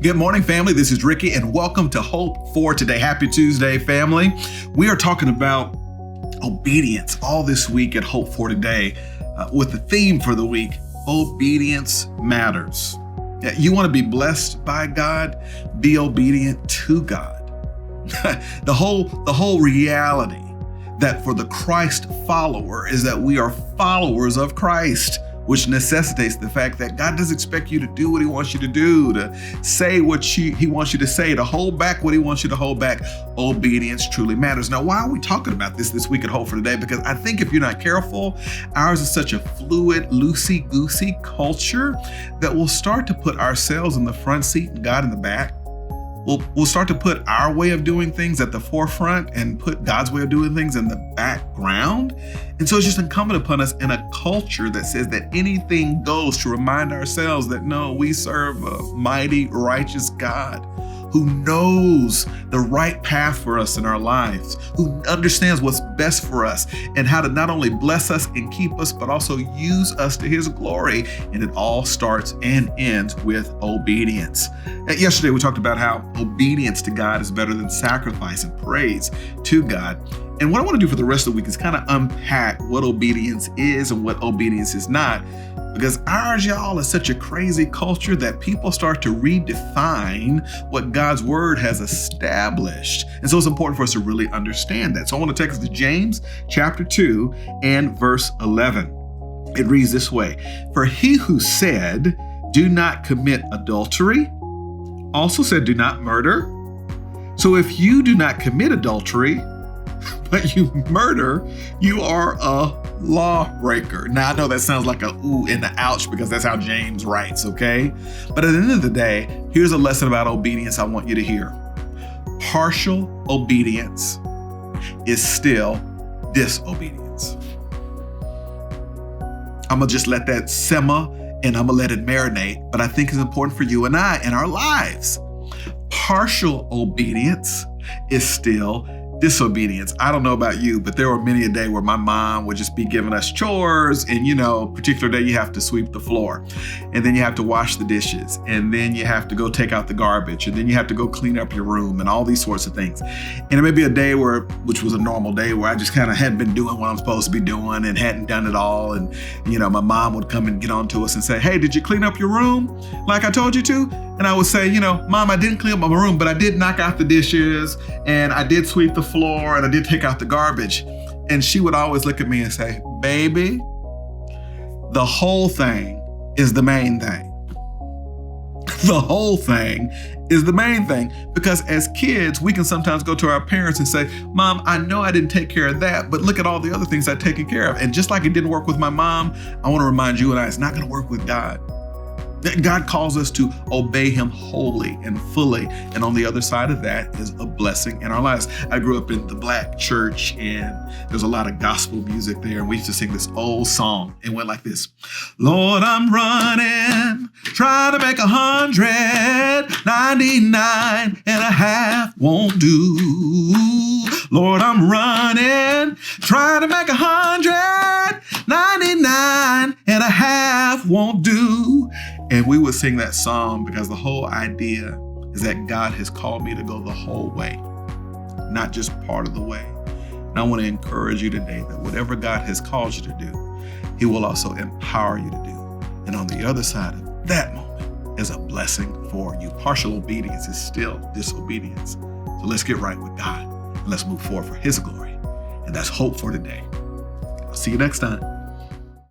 Good morning, family. This is Ricky, and welcome to Hope for Today. Happy Tuesday, family. We are talking about obedience all this week at Hope for Today with the theme for the week, Obedience Matters. You want to be blessed by God? Be obedient to God. The whole reality that for the Christ follower is that we are followers of Christ, which necessitates the fact that God doesn't expect you to do what he wants you to do, to say what he wants you to say, to hold back what he wants you to hold back. Obedience truly matters. Now, why are we talking about this week at Hope for Today? Because I think if you're not careful, ours is such a fluid, loosey-goosey culture that we'll start to put ourselves in the front seat and God in the back. We'll start to put our way of doing things at the forefront and put God's way of doing things in the background. And so it's just incumbent upon us in a culture that says that anything goes, to remind ourselves that no, we serve a mighty, righteous God who knows the right path for us in our lives, who understands what's best for us and how to not only bless us and keep us, but also use us to his glory. And it all starts and ends with obedience. Yesterday, we talked about how obedience to God is better than sacrifice and praise to God. And what I want to do for the rest of the week is kind of unpack what obedience is and what obedience is not. Because ours, y'all, is such a crazy culture that people start to redefine what God's word has established. And so it's important for us to really understand that. So I want to take us to James chapter 2 and verse 11. It reads this way: "For he who said, 'Do not commit adultery,' also said, 'Do not murder.' So if you do not commit adultery, but you murder, you are a lawbreaker." Now, I know that sounds like a ooh and a ouch because that's how James writes, okay? But at the end of the day, here's a lesson about obedience I want you to hear. Partial obedience is still disobedience. I'm going to just let that simmer and I'm going to let it marinate, but I think it's important for you and I in our lives. Partial obedience is still disobedience. I don't know about you, but there were many a day where my mom would just be giving us chores, and particular day you have to sweep the floor, and then you have to wash the dishes, and then you have to go take out the garbage, and then you have to go clean up your room, and all these sorts of things. And it may be a day which was a normal day, where I just kind of hadn't been doing what I'm supposed to be doing and hadn't done it all. And my mom would come and get on to us and say, "Hey, did you clean up your room like I told you to?" And I would say, "Mom, I didn't clean up my room, but I did knock out the dishes, and I did sweep the floor, and I did take out the garbage." And she would always look at me and say, "Baby, the whole thing is the main thing." The whole thing is the main thing. Because as kids, we can sometimes go to our parents and say, "Mom, I know I didn't take care of that, but look at all the other things I've taken care of." And just like it didn't work with my mom, I want to remind you and I, it's not going to work with God. God calls us to obey him wholly and fully. And on the other side of that is a blessing in our lives. I grew up in the Black church, and there's a lot of gospel music there. And we used to sing this old song. It went like this: "Lord, I'm running, trying to make 100, 99 and a half won't do. Lord, I'm running, trying to make 100, 99 and a half won't do." And we would sing that song because the whole idea is that God has called me to go the whole way, not just part of the way. And I want to encourage you today that whatever God has called you to do, he will also empower you to do. And on the other side of that moment is a blessing for you. Partial obedience is still disobedience. So let's get right with God and let's move forward for his glory. And that's Hope for Today. I'll see you next time.